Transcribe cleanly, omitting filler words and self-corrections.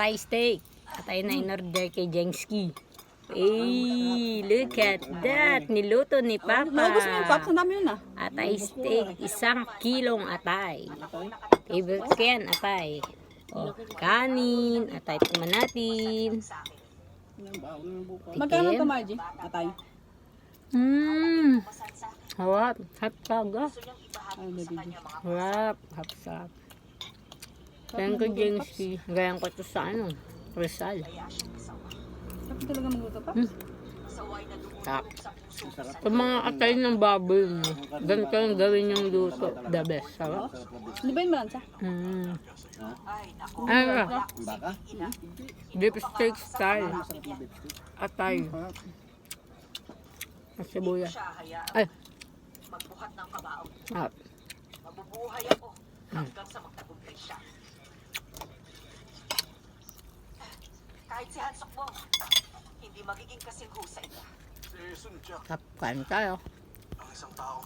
atay steak. Atay na in-order kay Jengski. Hey, look at that. Niluto ni Papa. Naubos mo yung Paps. Ang dami yun ah. Atay steak, 1 kilong atay. Favorite ko yan, atay. O, kanin, atay tikman natin. Magkano Tikim. ito, Margie? Atay. Harap, hapsag ah. Ay, baby. Harap, hapsag. Kaya ko Jengski. Gayang ko ito sa ano, Rizal. Sarap talaga magluto pa. Tap. Sa mga atay ng baboy mo, ganito yung gawin yung luto. The best. Sarap. Di ba yung malansa? Ano? Baka? Beef steak style. Atay. At sibuyas. Ay. Magbuhat ng kabaong. Tap. Mabubuhay ako hanggang sa magtagumpay siya. Kahit si Hansok mo, hindi magiging kasing husay niya. Tap. Kain tayo. Ang isang tao